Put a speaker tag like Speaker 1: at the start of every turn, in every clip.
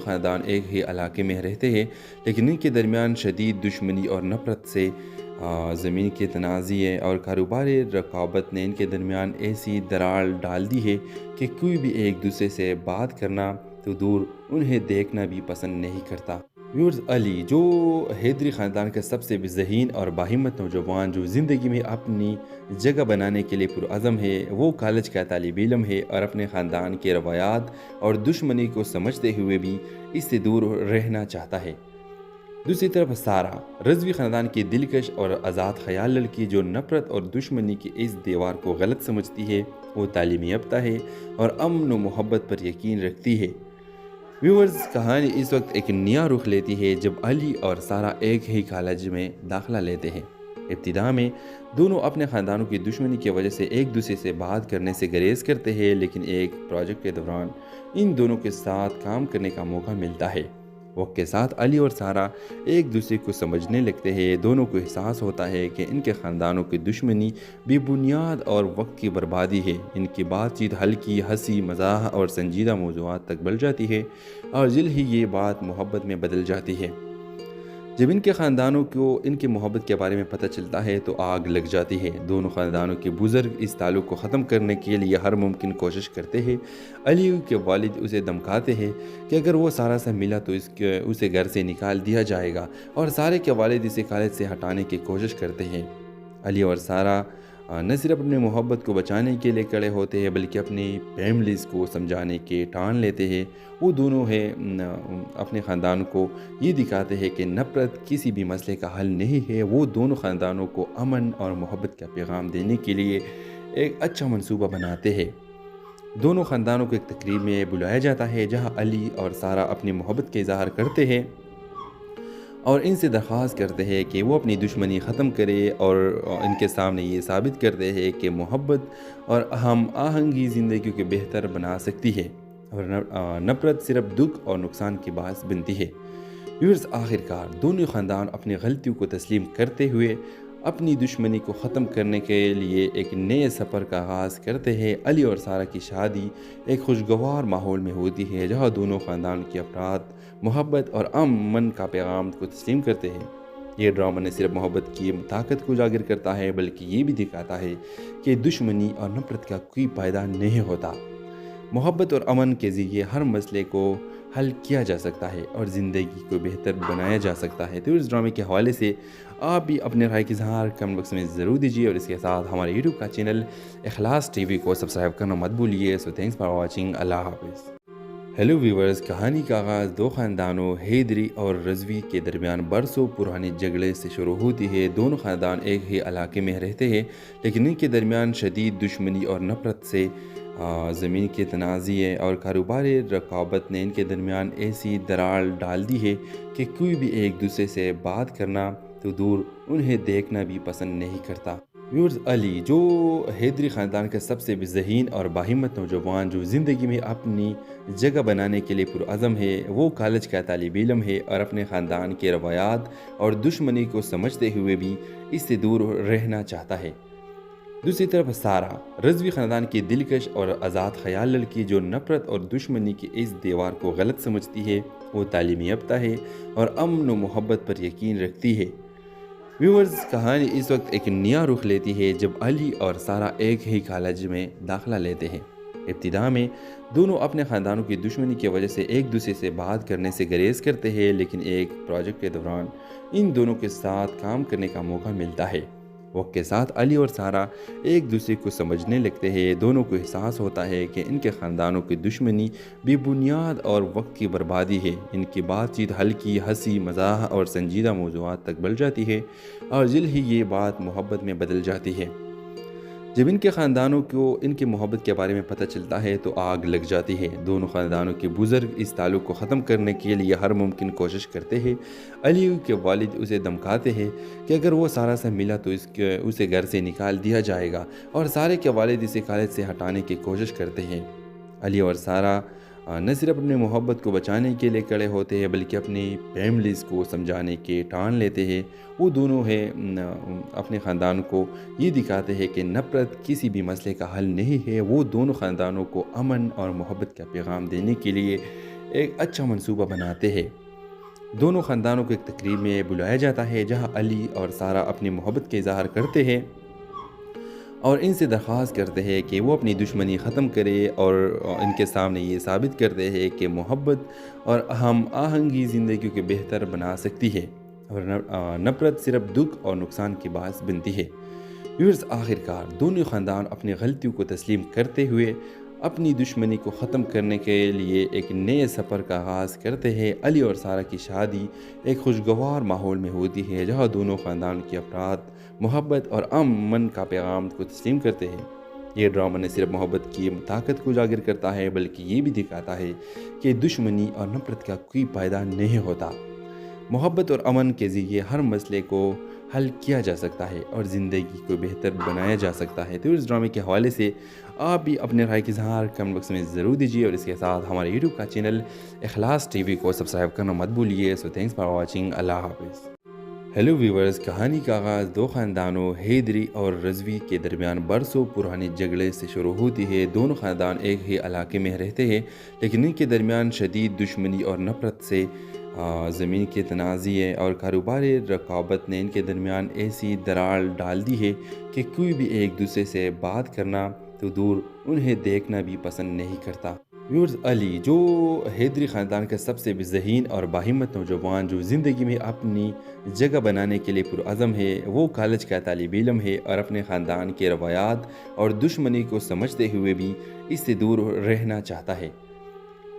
Speaker 1: خاندان ایک ہی علاقے میں رہتے ہیں، لیکن ان کے درمیان شدید دشمنی اور نفرت سے زمین کے تنازع اور کاروباری رقابت نے ان کے درمیان ایسی دراڑ ڈال دی ہے کہ کوئی بھی ایک دوسرے سے بات کرنا تو دور انہیں دیکھنا بھی پسند نہیں کرتا۔ ویورز، علی جو حیدری خاندان کا سب سے ذہین اور باہمت نوجوان جو زندگی میں اپنی جگہ بنانے کے لیے پرعزم ہے، وہ کالج کا طالب علم ہے اور اپنے خاندان کے روایات اور دشمنی کو سمجھتے ہوئے بھی اس سے دور رہنا چاہتا ہے۔ دوسری طرف سارہ، رضوی خاندان کی دلکش اور آزاد خیال لڑکی جو نفرت اور دشمنی کی اس دیوار کو غلط سمجھتی ہے، وہ تعلیم یافتہ ہے اور امن و محبت پر یقین رکھتی ہے۔ ویورز، کہانی اس وقت ایک نیا رخ لیتی ہے جب علی اور سارہ ایک ہی کالج میں داخلہ لیتے ہیں۔ ابتدا میں دونوں اپنے خاندانوں کی دشمنی کی وجہ سے ایک دوسرے سے بات کرنے سے گریز کرتے ہیں، لیکن ایک پروجیکٹ کے دوران ان دونوں کے ساتھ کام کرنے کا موقع ملتا ہے۔ وقت کے ساتھ علی اور سارہ ایک دوسرے کو سمجھنے لگتے ہیں۔ دونوں کو احساس ہوتا ہے کہ ان کے خاندانوں کی دشمنی بے بنیاد اور وقت کی بربادی ہے۔ ان کی بات چیت ہلکی، ہنسی مزاح اور سنجیدہ موضوعات تک بڑھ جاتی ہے اور جلد ہی یہ بات محبت میں بدل جاتی ہے۔ جب ان کے خاندانوں کو ان کی محبت کے بارے میں پتہ چلتا ہے تو آگ لگ جاتی ہے۔ دونوں خاندانوں کے بزرگ اس تعلق کو ختم کرنے کے لیے ہر ممکن کوشش کرتے ہیں۔ علی کے والد اسے دھمکاتے ہیں کہ اگر وہ سارہ سے ملا تو اسے گھر سے نکال دیا جائے گا، اور سارہ کے والد اسے کالج سے ہٹانے کی کوشش کرتے ہیں۔ علی اور سارہ نہ صرف اپنے محبت کو بچانے کے لیے کڑے ہوتے ہیں بلکہ اپنی فیملیز کو سمجھانے کے ٹان لیتے ہیں۔ وہ دونوں اپنے خاندان کو یہ دکھاتے ہیں کہ نفرت کسی بھی مسئلے کا حل نہیں ہے۔ وہ دونوں خاندانوں کو امن اور محبت کا پیغام دینے کے لیے ایک اچھا منصوبہ بناتے ہیں۔ دونوں خاندانوں کو ایک تقریب میں بلایا جاتا ہے جہاں علی اور سارہ اپنی محبت کا اظہار کرتے ہیں اور ان سے درخواست کرتے ہیں کہ وہ اپنی دشمنی ختم کرے، اور ان کے سامنے یہ ثابت کرتے ہیں کہ محبت اور ہم آہنگی زندگی کو بہتر بنا سکتی ہے اور نفرت صرف دکھ اور نقصان کی باعث بنتی ہے۔ ویورز، آخر کار دونوں خاندان اپنی غلطیوں کو تسلیم کرتے ہوئے اپنی دشمنی کو ختم کرنے کے لیے ایک نئے سفر کا آغاز کرتے ہیں۔ علی اور سارہ کی شادی ایک خوشگوار ماحول میں ہوتی ہے جہاں دونوں خاندان کے افراد محبت اور امن کا پیغام کو تسلیم کرتے ہیں۔ یہ ڈرامہ نہ صرف محبت کی طاقت کو اجاگر کرتا ہے بلکہ یہ بھی دکھاتا ہے کہ دشمنی اور نفرت کا کوئی فائدہ نہیں ہوتا۔ محبت اور امن کے ذریعے ہر مسئلے کو حل کیا جا سکتا ہے اور زندگی کو بہتر بنایا جا سکتا ہے۔ تو اس ڈرامے کے حوالے سے آپ بھی اپنے رائے کا اظہار کمنٹ باکس میں ضرور دیجیے، اور اس کے ساتھ ہمارے یوٹیوب کا چینل اخلاص ٹی وی کو سبسکرائب کرنا مت بھولیے۔ سو تھینکس فار واچنگ۔ اللہ حافظ۔ ہیلو ویورز، کہانی کا آغاز دو خاندانوں حیدری اور رضوی کے درمیان برسوں پرانے جھگڑے سے شروع ہوتی ہے۔ دونوں خاندان ایک ہی علاقے میں رہتے ہیں، لیکن ان کے درمیان شدید دشمنی اور نفرت سے زمین کے تنازع اور کاروباری رقابت نے ان کے درمیان ایسی دراڑ ڈال دی ہے کہ کوئی بھی ایک دوسرے سے بات کرنا تو دور انہیں دیکھنا بھی پسند نہیں کرتا۔ ویورز، علی جو حیدری خاندان کا سب سے ذہین اور باہمت نوجوان جو زندگی میں اپنی جگہ بنانے کے لیے پرعزم ہے، وہ کالج کا طالب علم ہے اور اپنے خاندان کے روایات اور دشمنی کو سمجھتے ہوئے بھی اس سے دور رہنا چاہتا ہے۔ دوسری طرف سارہ، رضوی خاندان کی دلکش اور آزاد خیال لڑکی جو نفرت اور دشمنی کی اس دیوار کو غلط سمجھتی ہے، وہ تعلیم یافتہ ہے اور امن و محبت پر یقین رکھتی ہے۔ ویورز، کہانی اس وقت ایک نیا رخ لیتی ہے جب علی اور سارہ ایک ہی کالج میں داخلہ لیتے ہیں۔ ابتدا میں دونوں اپنے خاندانوں کی دشمنی کی وجہ سے ایک دوسرے سے بات کرنے سے گریز کرتے ہیں، لیکن ایک پروجیکٹ کے دوران ان دونوں کے ساتھ کام کرنے کا موقع ملتا ہے۔ وقت کے ساتھ علی اور سارہ ایک دوسرے کو سمجھنے لگتے ہیں۔ دونوں کو احساس ہوتا ہے کہ ان کے خاندانوں کی دشمنی بے بنیاد اور وقت کی بربادی ہے۔ ان کی بات چیت ہلکی، ہنسی مزاح اور سنجیدہ موضوعات تک بڑھ جاتی ہے اور جلد ہی یہ بات محبت میں بدل جاتی ہے۔ جب ان کے خاندانوں کو ان کی محبت کے بارے میں پتہ چلتا ہے تو آگ لگ جاتی ہے۔ دونوں خاندانوں کے بزرگ اس تعلق کو ختم کرنے کے لیے ہر ممکن کوشش کرتے ہیں۔ علی کے والد اسے دھمکاتے ہیں کہ اگر وہ سارہ سے ملا تو اسے گھر سے نکال دیا جائے گا، اور سارہ کے والد اسے کالج سے ہٹانے کی کوشش کرتے ہیں۔ علی اور سارہ نہ صرف اپنے محبت کو بچانے کے لیے کڑے ہوتے ہیں بلکہ اپنی فیملیز کو سمجھانے کے ٹان لیتے ہیں۔ وہ دونوں اپنے خاندان کو یہ دکھاتے ہیں کہ نفرت کسی بھی مسئلے کا حل نہیں ہے۔ وہ دونوں خاندانوں کو امن اور محبت کا پیغام دینے کے لیے ایک اچھا منصوبہ بناتے ہیں۔ دونوں خاندانوں کو ایک تقریب میں بلایا جاتا ہے جہاں علی اور سارہ اپنی محبت کا اظہار کرتے ہیں اور ان سے درخواست کرتے ہیں کہ وہ اپنی دشمنی ختم کرے اور ان کے سامنے یہ ثابت کرتے ہیں کہ محبت اور ہم آہنگی زندگی کو بہتر بنا سکتی ہے اور نفرت صرف دکھ اور نقصان کی باعث بنتی ہے۔ ویورز، آخر کار دونوں خاندان اپنی غلطیوں کو تسلیم کرتے ہوئے اپنی دشمنی کو ختم کرنے کے لیے ایک نئے سفر کا آغاز کرتے ہیں۔ علی اور سارہ کی شادی ایک خوشگوار ماحول میں ہوتی ہے جہاں دونوں خاندان کے افراد محبت اور امن کا پیغام کو تسلیم کرتے ہیں۔ یہ ڈرامہ نہ صرف محبت کی طاقت کو اجاگر کرتا ہے بلکہ یہ بھی دکھاتا ہے کہ دشمنی اور نفرت کا کوئی فائدہ نہیں ہوتا۔ محبت اور امن کے ذریعے ہر مسئلے کو حل کیا جا سکتا ہے اور زندگی کو بہتر بنایا جا سکتا ہے۔ تو اس ڈرامے کے حوالے سے آپ بھی اپنے رائے کی اظہار کمنٹ باکس میں ضرور دیجیے اور اس کے ساتھ ہمارے یوٹیوب کا چینل اخلاص ٹی وی کو سبسکرائب کرنا مت بھولیے۔ سو تھینکس فار واچنگ۔ اللہ حافظ۔ ہیلو ویورز، کہانی کا آغاز دو خاندانوں حیدری اور رضوی کے درمیان برسوں پرانے جھگڑے سے شروع ہوتی ہے۔ دونوں خاندان ایک ہی علاقے میں رہتے ہیں لیکن ان کے درمیان شدید دشمنی اور نفرت سے زمین کے تنازع اور کاروباری رقابت نے ان کے درمیان ایسی دراڑ ڈال دی ہے کہ کوئی بھی ایک دوسرے سے بات کرنا تو دور انہیں دیکھنا بھی پسند نہیں کرتا۔ ویورز، علی جو حیدری خاندان کا سب سے ذہین اور باہمت نوجوان جو زندگی میں اپنی جگہ بنانے کے لیے پرعزم ہے، وہ کالج کا طالب علم ہے اور اپنے خاندان کے روایات اور دشمنی کو سمجھتے ہوئے بھی اس سے دور رہنا چاہتا ہے۔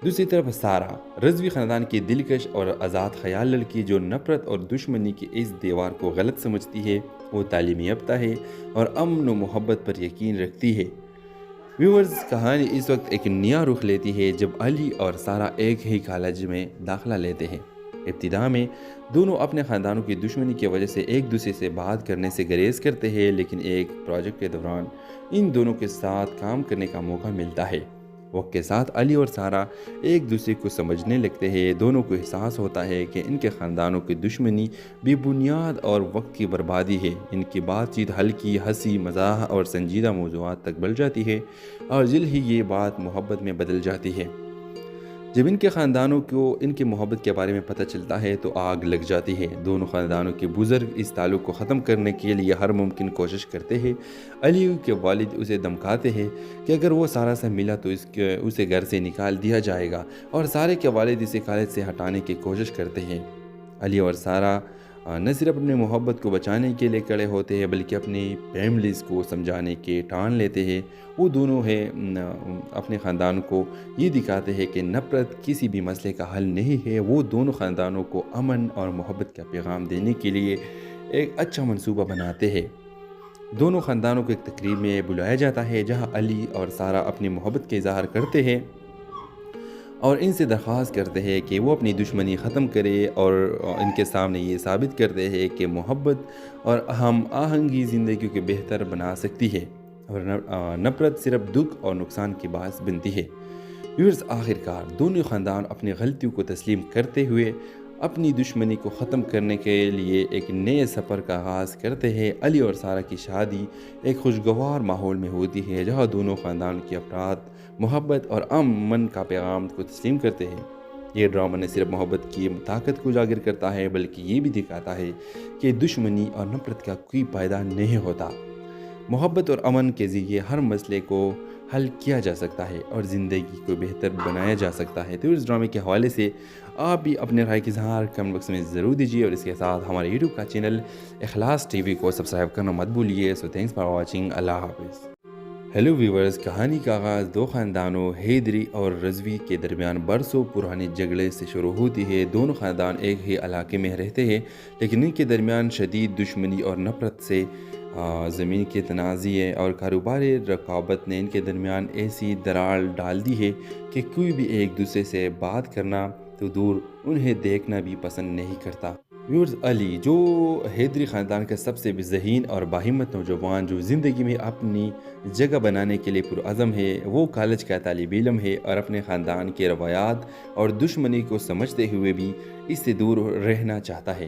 Speaker 1: دوسری طرف سارہ رضوی خاندان کی دلکش اور آزاد خیال لڑکی جو نفرت اور دشمنی کی اس دیوار کو غلط سمجھتی ہے، وہ تعلیم یافتہ ہے اور امن و محبت پر یقین رکھتی ہے۔ ویورز، کہانی اس وقت ایک نیا رخ لیتی ہے جب علی اور سارہ ایک ہی کالج میں داخلہ لیتے ہیں۔ ابتدا میں دونوں اپنے خاندانوں کی دشمنی کی وجہ سے ایک دوسرے سے بات کرنے سے گریز کرتے ہیں، لیکن ایک پروجیکٹ کے دوران ان دونوں کے ساتھ کام کرنے کا موقع ملتا ہے۔ وقت کے ساتھ علی اور سارہ ایک دوسرے کو سمجھنے لگتے ہیں۔ دونوں کو احساس ہوتا ہے کہ ان کے خاندانوں کی دشمنی بے بنیاد اور وقت کی بربادی ہے۔ ان کی بات چیت ہلکی ہنسی مزاح اور سنجیدہ موضوعات تک بڑھ جاتی ہے اور جلد ہی یہ بات محبت میں بدل جاتی ہے۔ جب ان کے خاندانوں کو ان کی محبت کے بارے میں پتہ چلتا ہے تو آگ لگ جاتی ہے۔ دونوں خاندانوں کے بزرگ اس تعلق کو ختم کرنے کے لیے ہر ممکن کوشش کرتے ہیں۔ علی کے والد اسے دھمکاتے ہیں کہ اگر وہ سارہ سے ملا تو اسے گھر سے نکال دیا جائے گا اور سارہ کے والد اسے کالج سے ہٹانے کی کوشش کرتے ہیں۔ علی اور سارہ نہ صرف اپنی محبت کو بچانے کے لیے کھڑے ہوتے ہیں بلکہ اپنی فیملیز کو سمجھانے کے ٹھان لیتے ہیں۔ وہ دونوں اپنے خاندان کو یہ دکھاتے ہیں کہ نفرت کسی بھی مسئلے کا حل نہیں ہے۔ وہ دونوں خاندانوں کو امن اور محبت کا پیغام دینے کے لیے ایک اچھا منصوبہ بناتے ہیں۔ دونوں خاندانوں کو ایک تقریب میں بلایا جاتا ہے جہاں علی اور سارہ اپنی محبت کا اظہار کرتے ہیں اور ان سے درخواست کرتے ہیں کہ وہ اپنی دشمنی ختم کرے اور ان کے سامنے یہ ثابت کرتے ہیں کہ محبت اور ہم آہنگی زندگی کو بہتر بنا سکتی ہے اور نفرت صرف دکھ اور نقصان کی باعث بنتی ہے۔ ویورز، آخر کار دونوں خاندان اپنی غلطیوں کو تسلیم کرتے ہوئے اپنی دشمنی کو ختم کرنے کے لیے ایک نئے سفر کا آغاز کرتے ہیں۔ علی اور سارہ کی شادی ایک خوشگوار ماحول میں ہوتی ہے جہاں دونوں خاندان کے افراد محبت اور امن کا پیغام کو تسلیم کرتے ہیں۔ یہ ڈرامہ نہ صرف محبت کی طاقت کو اجاگر کرتا ہے بلکہ یہ بھی دکھاتا ہے کہ دشمنی اور نفرت کا کوئی فائدہ نہیں ہوتا۔ محبت اور امن کے ذریعے ہر مسئلے کو حل کیا جا سکتا ہے اور زندگی کو بہتر بنایا جا سکتا ہے۔ تو اس ڈرامے کے حوالے سے آپ بھی اپنے رائے کی اظہار کمنٹ باکس میں ضرور دیجیے اور اس کے ساتھ ہمارے یوٹیوب کا چینل اخلاص ٹی وی کو سبسکرائب کرنا مت بھولیے۔ سو تھینکس فار واچنگ۔ اللہ حافظ۔ ہیلو ویورز، کہانی کا آغاز دو خاندانوں حیدری اور رضوی کے درمیان برسوں پرانے جھگڑے سے شروع ہوتی ہے۔ دونوں خاندان ایک ہی علاقے میں رہتے ہیں لیکن ان کے درمیان شدید دشمنی اور نفرت سے زمین کے تنازع اور کاروباری رقابت نے ان کے درمیان ایسی دراڑ ڈال دی ہے کہ کوئی بھی ایک دوسرے سے بات کرنا تو دور انہیں دیکھنا بھی پسند نہیں کرتا۔ ویورز، علی جو حیدری خاندان کا سب سے ذہین اور باہمت نوجوان جو زندگی میں اپنی جگہ بنانے کے لیے پرعزم ہے، وہ کالج کا طالب علم ہے اور اپنے خاندان کے روایات اور دشمنی کو سمجھتے ہوئے بھی اس سے دور رہنا چاہتا ہے۔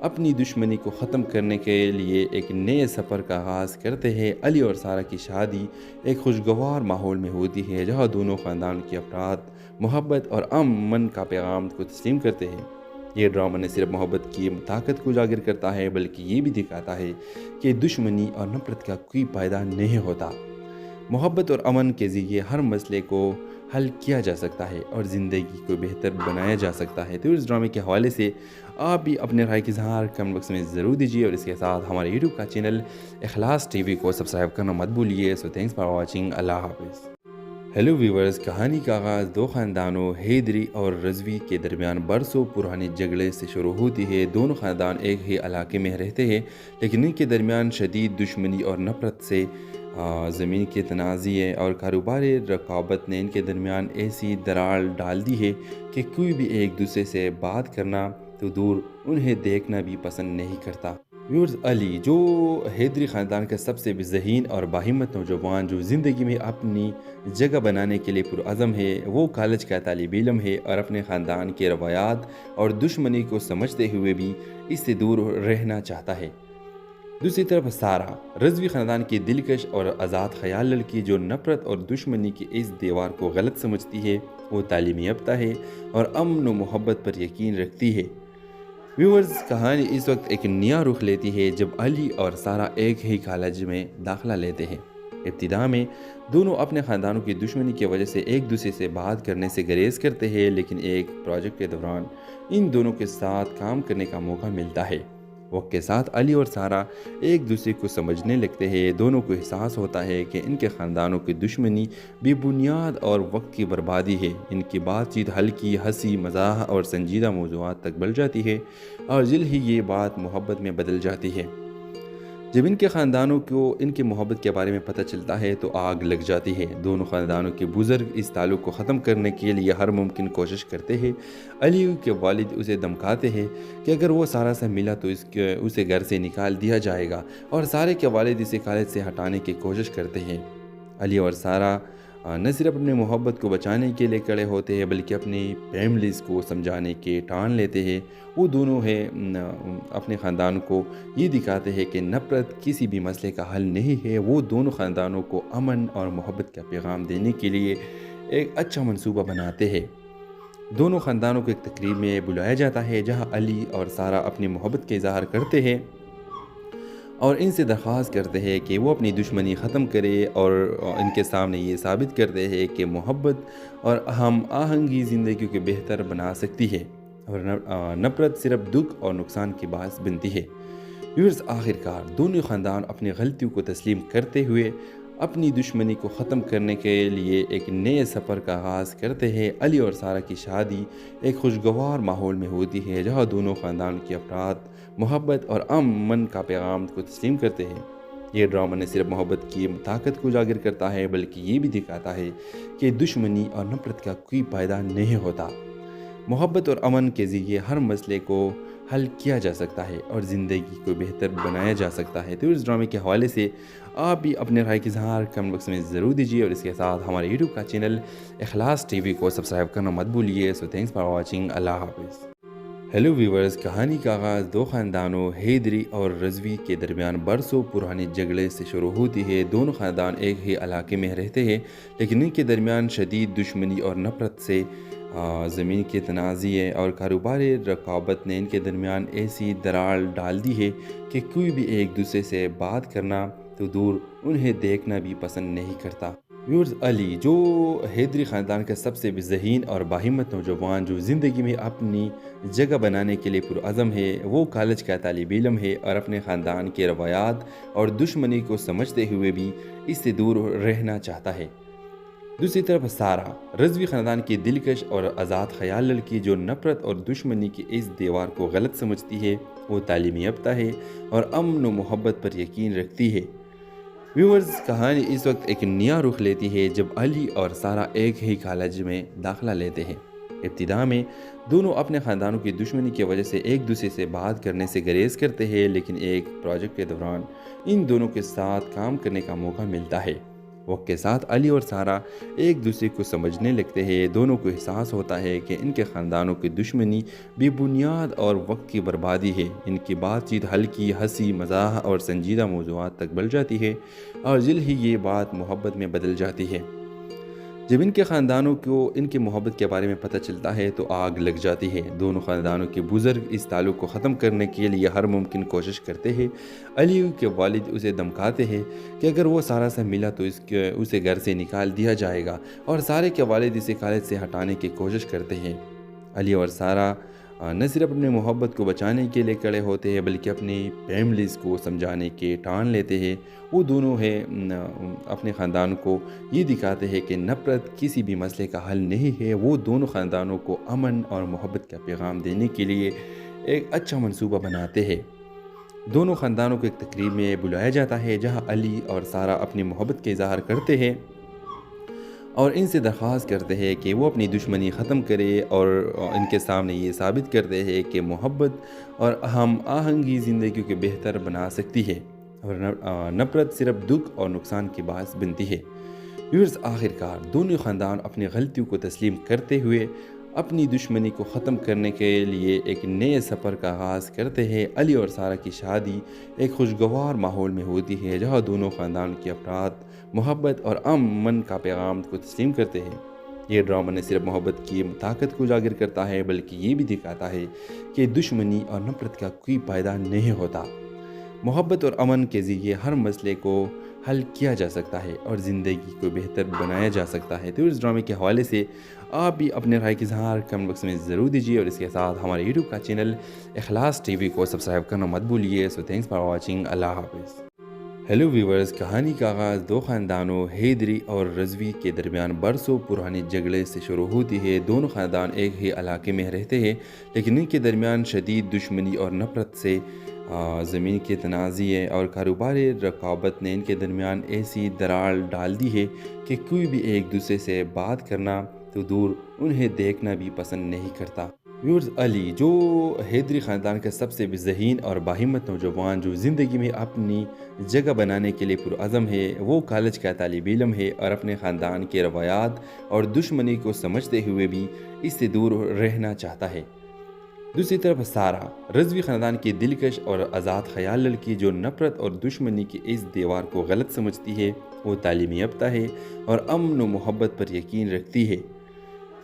Speaker 1: اپنی دشمنی کو ختم کرنے کے لیے ایک نئے سفر کا آغاز کرتے ہیں۔ علی اور سارہ کی شادی ایک خوشگوار ماحول میں ہوتی ہے جہاں دونوں خاندان کے افراد محبت اور امن کا پیغام کو تسلیم کرتے ہیں۔ یہ ڈرامہ نہ صرف محبت کی طاقت کو اجاگر کرتا ہے بلکہ یہ بھی دکھاتا ہے کہ دشمنی اور نفرت کا کوئی فائدہ نہیں ہوتا۔ محبت اور امن کے ذریعے ہر مسئلے کو حل کیا جا سکتا ہے اور زندگی کو بہتر بنایا جا سکتا ہے۔ تو اس ڈرامے کے حوالے سے آپ بھی اپنے رائے کی اظہار کمنٹ باکس میں ضرور دیجیے، اور اس کے ساتھ ہمارے یوٹیوب کا چینل اخلاص ٹی وی کو سبسکرائب کرنا مت بھولیے۔ سو تھینکس فار واچنگ، اللہ حافظ۔ ہیلو ویورز، کہانی کا آغاز دو خاندانوں حیدری اور رضوی کے درمیان برسوں پرانے جھگڑے سے شروع ہوتی ہے۔ دونوں خاندان ایک ہی علاقے میں رہتے ہیں، لیکن ان کے درمیان شدید دشمنی اور نفرت سے زمین کے تنازعے اور کاروباری رقابت نے ان کے درمیان ایسی دراڑ ڈال دی ہے کہ کوئی بھی ایک دوسرے سے بات کرنا تو دور انہیں دیکھنا بھی پسند نہیں کرتا۔ ویورز، علی جو حیدری خاندان کا سب سے ذہین اور باہمت نوجوان جو زندگی میں اپنی جگہ بنانے کے لیے پرعزم ہے، وہ کالج کا طالب علم ہے اور اپنے خاندان کے روایات اور دشمنی کو سمجھتے ہوئے بھی اس سے دور رہنا چاہتا ہے۔ دوسری طرف سارہ، رضوی خاندان کی دلکش اور آزاد خیال لڑکی جو نفرت اور دشمنی کی اس دیوار کو غلط سمجھتی ہے۔ وہ تعلیم یافتہ ہے اور امن و محبت پر یقین رکھتی ہے۔ ویورز، کہانی اس وقت ایک نیا رخ لیتی ہے جب علی اور سارہ ایک ہی کالج میں داخلہ لیتے ہیں۔ ابتدا میں دونوں اپنے خاندانوں کی دشمنی کی وجہ سے ایک دوسرے سے بات کرنے سے گریز کرتے ہیں، لیکن ایک پروجیکٹ کے دوران ان دونوں کے ساتھ کام کرنے کا موقع ملتا ہے۔ وقت کے ساتھ علی اور سارہ ایک دوسرے کو سمجھنے لگتے ہیں۔ دونوں کو احساس ہوتا ہے کہ ان کے خاندانوں کی دشمنی بے بنیاد اور وقت کی بربادی ہے۔ ان کی بات چیت ہلکی، ہنسی مزاح اور سنجیدہ موضوعات تک بڑھ جاتی ہے، اور جلد ہی یہ بات محبت میں بدل جاتی ہے۔ جب ان کے خاندانوں کو ان کی محبت کے بارے میں پتہ چلتا ہے تو آگ لگ جاتی ہے۔ دونوں خاندانوں کے بزرگ اس تعلق کو ختم کرنے کے لیے ہر ممکن کوشش کرتے ہیں۔ علی کے والد اسے دھمکاتے ہیں کہ اگر وہ سارہ سے ملا تو اسے گھر سے نکال دیا جائے گا، اور سارہ کے والد اسے کالج سے ہٹانے کی کوشش کرتے ہیں۔ علی اور سارہ نہ صرف اپنے محبت کو بچانے کے لیے کھڑے ہوتے ہیں بلکہ اپنی فیملیز کو سمجھانے کے ٹھان لیتے ہیں۔ وہ دونوں اپنے خاندان کو یہ دکھاتے ہیں کہ نفرت کسی بھی مسئلے کا حل نہیں ہے۔ وہ دونوں خاندانوں کو امن اور محبت کا پیغام دینے کے لیے ایک اچھا منصوبہ بناتے ہیں۔ دونوں خاندانوں کو ایک تقریب میں بلایا جاتا ہے جہاں علی اور سارہ اپنی محبت کا اظہار کرتے ہیں اور ان سے درخواست کرتے ہیں کہ وہ اپنی دشمنی ختم کرے، اور ان کے سامنے یہ ثابت کرتے ہیں کہ محبت اور ہم آہنگی زندگی کو بہتر بنا سکتی ہے، اور نفرت صرف دکھ اور نقصان کی باعث بنتی ہے۔ ویورز، آخر کار دونوں خاندان اپنی غلطیوں کو تسلیم کرتے ہوئے اپنی دشمنی کو ختم کرنے کے لیے ایک نئے سفر کا آغاز کرتے ہیں۔ علی اور سارہ کی شادی ایک خوشگوار ماحول میں ہوتی ہے جہاں دونوں خاندان کے افراد محبت اور امن کا پیغام کو تسلیم کرتے ہیں۔ یہ ڈرامہ نہ صرف محبت کی طاقت کو اجاگر کرتا ہے بلکہ یہ بھی دکھاتا ہے کہ دشمنی اور نفرت کا کوئی فائدہ نہیں ہوتا۔ محبت اور امن کے ذریعے ہر مسئلے کو حل کیا جا سکتا ہے اور زندگی کو بہتر بنایا جا سکتا ہے۔ تو اس ڈرامے کے حوالے سے آپ بھی اپنے رائے کی اظہار کمنٹ باکس میں ضرور دیجیے، اور اس کے ساتھ ہمارے یوٹیوب کا چینل اخلاص ٹی وی کو سبسکرائب کرنا مت بھولیے۔ سو تھینکس فار واچنگ، اللہ حافظ۔ ہیلو ویورز، کہانی کا آغاز دو خاندانوں حیدری اور رضوی کے درمیان برسوں پرانے جھگڑے سے شروع ہوتی ہے۔ دونوں خاندان ایک ہی علاقے میں رہتے ہیں، لیکن ان کے درمیان شدید دشمنی اور نفرت سے زمین کے تنازعے اور کاروباری رقابت نے ان کے درمیان ایسی دراڑ ڈال دی ہے کہ کوئی بھی ایک دوسرے سے بات کرنا تو دور انہیں دیکھنا بھی پسند نہیں کرتا۔ ویورز، علی جو حیدری خاندان کا سب سے ذہین اور باہمت نوجوان جو زندگی میں اپنی جگہ بنانے کے لیے پرعزم ہے، وہ کالج کا طالب علم ہے اور اپنے خاندان کے روایات اور دشمنی کو سمجھتے ہوئے بھی اس سے دور رہنا چاہتا ہے۔ دوسری طرف سارہ، رضوی خاندان کی دلکش اور آزاد خیال لڑکی جو نفرت اور دشمنی کی اس دیوار کو غلط سمجھتی ہے۔ وہ تعلیم یافتہ ہے اور امن و محبت پر یقین رکھتی ہے۔ ویورز، کہانی اس وقت ایک نیا رخ لیتی ہے جب علی اور سارہ ایک ہی کالج میں داخلہ لیتے ہیں۔ ابتدا میں دونوں اپنے خاندانوں کی دشمنی کی وجہ سے ایک دوسرے سے بات کرنے سے گریز کرتے ہیں، لیکن ایک پروجیکٹ کے دوران ان دونوں کے ساتھ کام کرنے کا موقع ملتا ہے۔ وقت کے ساتھ علی اور سارہ ایک دوسرے کو سمجھنے لگتے ہیں۔ دونوں کو احساس ہوتا ہے کہ ان کے خاندانوں کی دشمنی بے بنیاد اور وقت کی بربادی ہے۔ ان کی بات چیت ہلکی، ہنسی مزاح اور سنجیدہ موضوعات تک بڑھ جاتی ہے اور جلد ہی یہ بات محبت میں بدل جاتی ہے۔ جب ان کے خاندانوں کو ان کی محبت کے بارے میں پتہ چلتا ہے تو آگ لگ جاتی ہے۔ دونوں خاندانوں کے بزرگ اس تعلق کو ختم کرنے کے لیے ہر ممکن کوشش کرتے ہیں۔ علی کے والد اسے دھمکاتے ہیں کہ اگر وہ سارہ سے ملا تو اسے گھر سے نکال دیا جائے گا، اور سارہ کے والد اسے کالج سے ہٹانے کی کوشش کرتے ہیں۔ علی اور سارہ نہ صرف اپنی محبت کو بچانے کے لیے کھڑے ہوتے ہیں بلکہ اپنی فیملیز کو سمجھانے کے ٹان لیتے ہیں۔ وہ دونوں اپنے خاندان کو یہ دکھاتے ہیں کہ نفرت کسی بھی مسئلے کا حل نہیں ہے۔ وہ دونوں خاندانوں کو امن اور محبت کا پیغام دینے کے لیے ایک اچھا منصوبہ بناتے ہیں۔ دونوں خاندانوں کو ایک تقریب میں بلایا جاتا ہے جہاں علی اور سارہ اپنی محبت کا اظہار کرتے ہیں اور ان سے درخواست کرتے ہیں کہ وہ اپنی دشمنی ختم کرے اور ان کے سامنے یہ ثابت کرتے ہیں کہ محبت اور ہم آہنگی زندگی کو بہتر بنا سکتی ہے اور نفرت صرف دکھ اور نقصان کی باعث بنتی ہے۔ ویورز، آخرکار دونوں خاندان اپنی غلطیوں کو تسلیم کرتے ہوئے اپنی دشمنی کو ختم کرنے کے لیے ایک نئے سفر کا آغاز کرتے ہیں۔ علی اور سارہ کی شادی ایک خوشگوار ماحول میں ہوتی ہے جہاں دونوں خاندان کے افراد محبت اور امن کا پیغام کو تسلیم کرتے ہیں۔ یہ ڈرامہ نہ صرف محبت کی طاقت کو اجاگر کرتا ہے بلکہ یہ بھی دکھاتا ہے کہ دشمنی اور نفرت کا کوئی فائدہ نہیں ہوتا۔ محبت اور امن کے ذریعے ہر مسئلے کو حل کیا جا سکتا ہے اور زندگی کو بہتر بنایا جا سکتا ہے۔ تو اس ڈرامے کے حوالے سے آپ بھی اپنے رائے کا اظہار کمنٹ باکس میں ضرور دیجیے، اور اس کے ساتھ ہمارے یوٹیوب کا چینل اخلاص ٹی وی کو سبسکرائب کرنا مت بھولیے۔ سو تھینکس فار واچنگ۔ اللہ حافظ۔ ہیلو ویورز، کہانی کا آغاز دو خاندانوں حیدری اور رضوی کے درمیان برسوں پرانے جھگڑے سے شروع ہوتی ہے۔ دونوں خاندان ایک ہی علاقے میں رہتے ہیں لیکن ان کے درمیان شدید دشمنی اور نفرت سے زمین کے تنازع اور کاروباری رقابت نے ان کے درمیان ایسی دراڑ ڈال دی ہے کہ کوئی بھی ایک دوسرے سے بات کرنا تو دور انہیں دیکھنا بھی پسند نہیں کرتا۔ ویورز، علی جو حیدری خاندان کا سب سے ذہین اور باہمت نوجوان جو زندگی میں اپنی جگہ بنانے کے لیے پرعزم ہے، وہ کالج کا طالب علم ہے اور اپنے خاندان کے روایات اور دشمنی کو سمجھتے ہوئے بھی اس سے دور رہنا چاہتا ہے۔ دوسری طرف سارہ رضوی خاندان کی دلکش اور آزاد خیال لڑکی جو نفرت اور دشمنی کی اس دیوار کو غلط سمجھتی ہے۔ وہ تعلیم یافتہ ہے اور امن و محبت پر یقین رکھتی ہے۔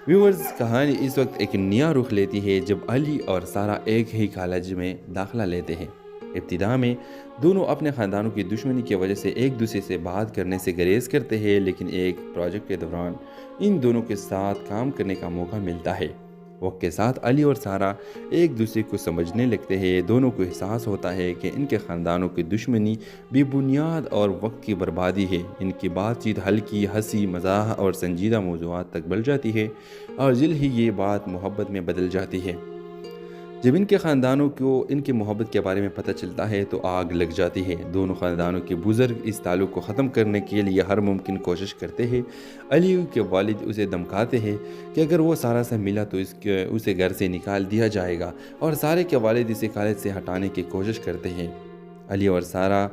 Speaker 1: ویورز، کہانی اس وقت ایک نیا رخ لیتی ہے جب علی اور سارہ ایک ہی کالج میں داخلہ لیتے ہیں۔ ابتدا میں دونوں اپنے خاندانوں کی دشمنی کی وجہ سے ایک دوسرے سے بات کرنے سے گریز کرتے ہیں، لیکن ایک پروجیکٹ کے دوران ان دونوں کے ساتھ کام کرنے کا موقع ملتا ہے۔ وقت کے ساتھ علی اور سارہ ایک دوسرے کو سمجھنے لگتے ہیں۔ دونوں کو احساس ہوتا ہے کہ ان کے خاندانوں کی دشمنی بے بنیاد اور وقت کی بربادی ہے۔ ان کی بات چیت ہلکی، ہنسی مزاح اور سنجیدہ موضوعات تک بڑھ جاتی ہے اور جلد ہی یہ بات محبت میں بدل جاتی ہے۔ جب ان کے خاندانوں کو ان کی محبت کے بارے میں پتہ چلتا ہے تو آگ لگ جاتی ہے۔ دونوں خاندانوں کے بزرگ اس تعلق کو ختم کرنے کے لیے ہر ممکن کوشش کرتے ہیں۔ علی کے والد اسے دھمکاتے ہیں کہ اگر وہ سارہ سے ملا تو اسے گھر سے نکال دیا جائے گا، اور سارہ کے والد اسے کالج سے ہٹانے کی کوشش کرتے ہیں۔ علی اور سارہ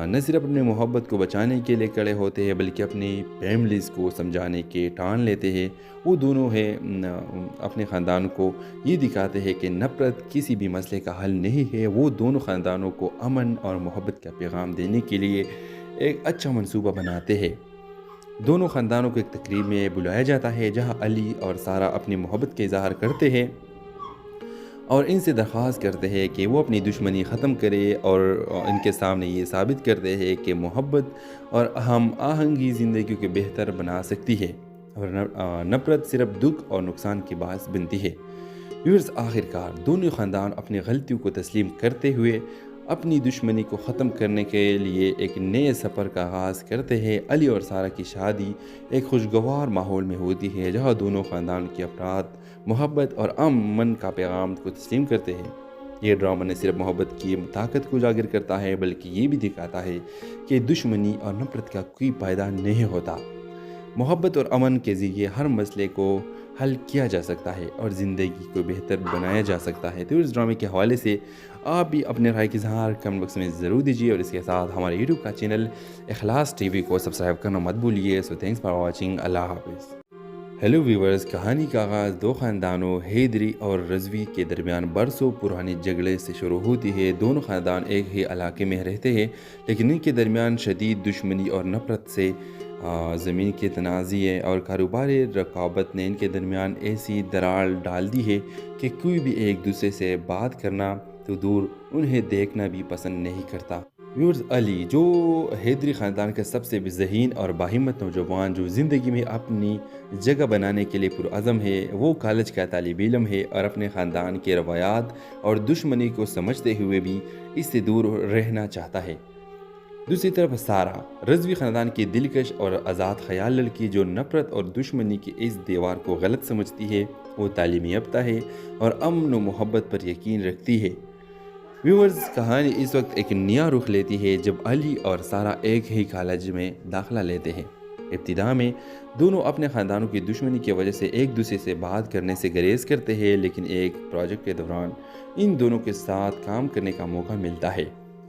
Speaker 1: نہ صرف اپنی محبت کو بچانے کے لیے کھڑے ہوتے ہیں بلکہ اپنی فیملیز کو سمجھانے کے ٹان لیتے ہیں۔ وہ دونوں اپنے خاندان کو یہ دکھاتے ہیں کہ نفرت کسی بھی مسئلے کا حل نہیں ہے۔ وہ دونوں خاندانوں کو امن اور محبت کا پیغام دینے کے لیے ایک اچھا منصوبہ بناتے ہیں۔ دونوں خاندانوں کو ایک تقریب میں بلایا جاتا ہے جہاں علی اور سارہ اپنی محبت کا اظہار کرتے ہیں اور ان سے درخواست کرتے ہیں کہ وہ اپنی دشمنی ختم کرے اور ان کے سامنے یہ ثابت کرتے ہیں کہ محبت اور ہم آہنگی زندگی کو بہتر بنا سکتی ہے اور نفرت صرف دکھ اور نقصان کی باعث بنتی ہے۔ ویورز، آخرکار دونوں خاندان اپنی غلطیوں کو تسلیم کرتے ہوئے اپنی دشمنی کو ختم کرنے کے لیے ایک نئے سفر کا آغاز کرتے ہیں۔ علی اور سارہ کی شادی ایک خوشگوار ماحول میں ہوتی ہے جہاں دونوں خاندان کے افراد محبت اور امن کا پیغام کو تسلیم کرتے ہیں۔ یہ ڈرامہ نہ صرف محبت کی طاقت کو اجاگر کرتا ہے بلکہ یہ بھی دکھاتا ہے کہ دشمنی اور نفرت کا کوئی فائدہ نہیں ہوتا۔ محبت اور امن کے ذریعے ہر مسئلے کو حل کیا جا سکتا ہے اور زندگی کو بہتر بنایا جا سکتا ہے۔ تو اس ڈرامے کے حوالے سے آپ بھی اپنے رائے کا اظہار کمنٹ باکس میں ضرور دیجیے، اور اس کے ساتھ ہمارے یوٹیوب کا چینل اخلاص ٹی وی کو سبسکرائب کرنا مت بھولیے۔ سو تھینکس فار واچنگ، اللہ حافظ۔ ہیلو ویورز، کہانی کا آغاز دو خاندانوں حیدری اور رضوی کے درمیان برسوں پرانے جھگڑے سے شروع ہوتی ہے۔ دونوں خاندان ایک ہی علاقے میں رہتے ہیں، لیکن ان کے درمیان شدید دشمنی اور نفرت سے زمین کے تنازعے اور کاروباری رقابت نے ان کے درمیان ایسی دراڑ ڈال دی ہے کہ کوئی بھی ایک دوسرے سے بات کرنا تو دور انہیں دیکھنا بھی پسند نہیں کرتا۔ ویورز، علی جو حیدری خاندان کا سب سے ذہین اور باہمت نوجوان جو زندگی میں اپنی جگہ بنانے کے لیے پرعزم ہے، وہ کالج کا طالب علم ہے اور اپنے خاندان کے روایات اور دشمنی کو سمجھتے ہوئے بھی اس سے دور رہنا چاہتا ہے۔ دوسری طرف سارہ، رضوی خاندان کی دلکش اور آزاد خیال لڑکی جو نفرت اور دشمنی کی اس دیوار کو غلط سمجھتی ہے، وہ تعلیم یافتہ ہے اور امن و محبت پر یقین رکھتی ہے۔ ویورز، کہانی اس وقت ایک نیا رخ لیتی ہے جب علی اور سارہ ایک ہی کالج میں داخلہ لیتے ہیں۔ ابتدا میں دونوں اپنے خاندانوں کی دشمنی کی وجہ سے ایک دوسرے سے بات کرنے سے گریز کرتے ہیں، لیکن ایک پروجیکٹ کے دوران ان دونوں کے ساتھ کام کرنے کا موقع ملتا ہے۔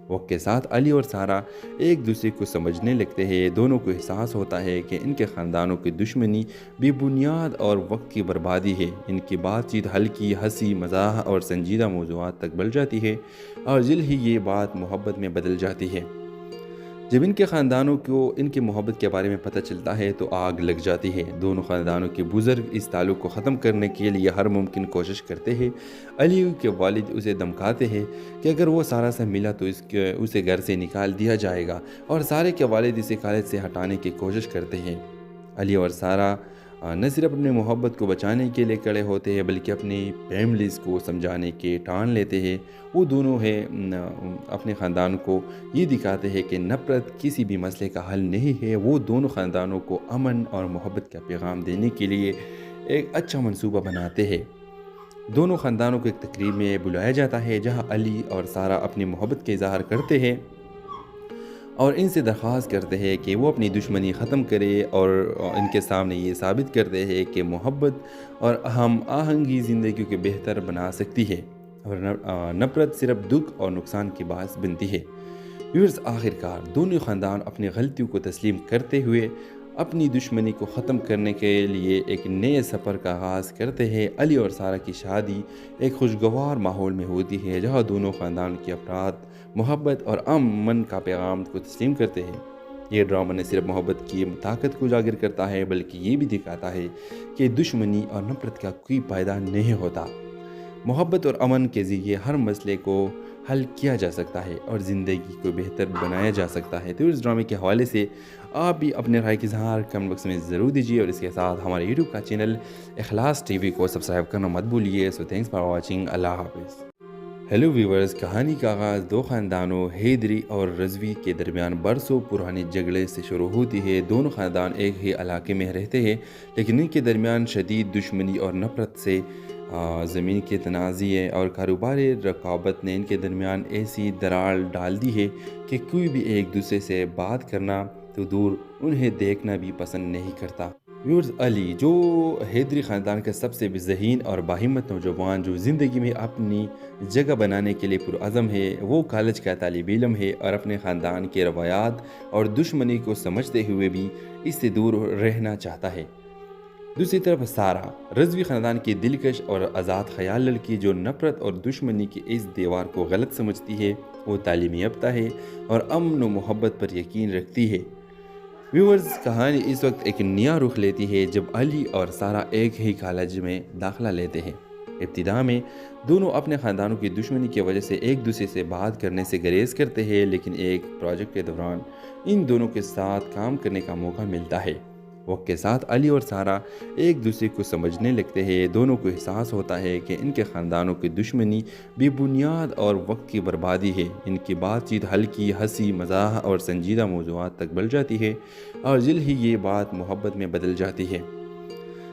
Speaker 1: وقت کے ساتھ علی اور سارہ ایک دوسرے کو سمجھنے لگتے ہیں۔ دونوں کو احساس ہوتا ہے کہ ان کے خاندانوں کی دشمنی بے بنیاد اور وقت کی بربادی ہے۔ ان کی بات چیت ہلکی، ہنسی مزاح اور سنجیدہ موضوعات تک بڑھ جاتی ہے، اور جلد ہی یہ بات محبت میں بدل جاتی ہے۔ جب ان کے خاندانوں کو ان کی محبت کے بارے میں پتہ چلتا ہے تو آگ لگ جاتی ہے۔ دونوں خاندانوں کے بزرگ اس تعلق کو ختم کرنے کے لیے ہر ممکن کوشش کرتے ہیں۔ علی کے والد اسے دھمکاتے ہیں کہ اگر وہ سارہ سے ملا تو اسے گھر سے نکال دیا جائے گا، اور سارہ کے والد اسے کالج سے ہٹانے کی کوشش کرتے ہیں۔ علی اور سارہ نہ صرف اپنے محبت کو بچانے کے لیے کھڑے ہوتے ہیں بلکہ اپنی فیملیز کو سمجھانے کے ٹان لیتے ہیں۔ وہ دونوں اپنے خاندان کو یہ دکھاتے ہیں کہ نفرت کسی بھی مسئلے کا حل نہیں ہے۔ وہ دونوں خاندانوں کو امن اور محبت کا پیغام دینے کے لیے ایک اچھا منصوبہ بناتے ہیں۔ دونوں خاندانوں کو ایک تقریب میں بلایا جاتا ہے جہاں علی اور سارہ اپنی محبت کا اظہار کرتے ہیں اور ان سے درخواست کرتے ہیں کہ وہ اپنی دشمنی ختم کرے، اور ان کے سامنے یہ ثابت کرتے ہیں کہ محبت اور ہم آہنگی زندگی کو بہتر بنا سکتی ہے، اور نفرت صرف دکھ اور نقصان کی باعث بنتی ہے۔ ویورز، آخر کار دونوں خاندان اپنی غلطیوں کو تسلیم کرتے ہوئے اپنی دشمنی کو ختم کرنے کے لیے ایک نئے سفر کا آغاز کرتے ہیں۔ علی اور سارہ کی شادی ایک خوشگوار ماحول میں ہوتی ہے جہاں دونوں خاندان کے افراد محبت اور امن کا پیغام کو تسلیم کرتے ہیں۔ یہ ڈرامہ نہ صرف محبت کی طاقت کو اجاگر کرتا ہے بلکہ یہ بھی دکھاتا ہے کہ دشمنی اور نفرت کا کوئی فائدہ نہیں ہوتا۔ محبت اور امن کے ذریعے ہر مسئلے کو حل کیا جا سکتا ہے اور زندگی کو بہتر بنایا جا سکتا ہے۔ تو اس ڈرامے کے حوالے سے آپ بھی اپنے رائے کا اظہار کمنٹ باکس میں ضرور دیجیے، اور اس کے ساتھ ہمارے یوٹیوب کا چینل اخلاص ٹی وی کو سبسکرائب کرنا مت بھولیے۔ سو تھینکس فار واچنگ، اللہ حافظ۔ ہیلو ویورز، کہانی کا آغاز دو خاندانوں حیدری اور رضوی کے درمیان برسوں پرانے جھگڑے سے شروع ہوتی ہے۔ دونوں خاندان ایک ہی علاقے میں رہتے ہیں، لیکن ان کے درمیان شدید دشمنی اور نفرت سے زمین کے تنازعے اور کاروباری رقابت نے ان کے درمیان ایسی دراڑ ڈال دی ہے کہ کوئی بھی ایک دوسرے سے بات کرنا تو دور انہیں دیکھنا بھی پسند نہیں کرتا۔ ویورز، علی جو حیدری خاندان کا سب سے ذہین اور باہمت نوجوان جو زندگی میں اپنی جگہ بنانے کے لیے پرعزم ہے، وہ کالج کا طالب علم ہے اور اپنے خاندان کے روایات اور دشمنی کو سمجھتے ہوئے بھی اس سے دور رہنا چاہتا ہے۔ دوسری طرف سارہ، رضوی خاندان کی دلکش اور آزاد خیال لڑکی جو نفرت اور دشمنی کی اس دیوار کو غلط سمجھتی ہے، وہ تعلیم یافتہ ہے اور امن و محبت پر یقین رکھتی ہے۔ ویورز، کہانی اس وقت ایک نیا رخ لیتی ہے جب علی اور سارہ ایک ہی کالج میں داخلہ لیتے ہیں۔ ابتدا میں دونوں اپنے خاندانوں کی دشمنی کی وجہ سے ایک دوسرے سے بات کرنے سے گریز کرتے ہیں، لیکن ایک پروجیکٹ کے دوران ان دونوں کے ساتھ کام کرنے کا موقع ملتا ہے۔ وقت کے ساتھ علی اور سارہ ایک دوسرے کو سمجھنے لگتے ہیں۔ دونوں کو احساس ہوتا ہے کہ ان کے خاندانوں کی دشمنی بے بنیاد اور وقت کی بربادی ہے۔ ان کی بات چیت ہلکی، ہنسی مزاح اور سنجیدہ موضوعات تک بڑھ جاتی ہے، اور جلد ہی یہ بات محبت میں بدل جاتی ہے۔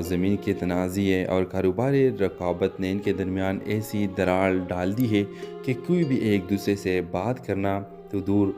Speaker 1: زمین کے تنازع اور کاروباری رقابت نے ان کے درمیان ایسی دراڑ ڈال دی ہے کہ کوئی بھی ایک دوسرے سے بات کرنا تو دور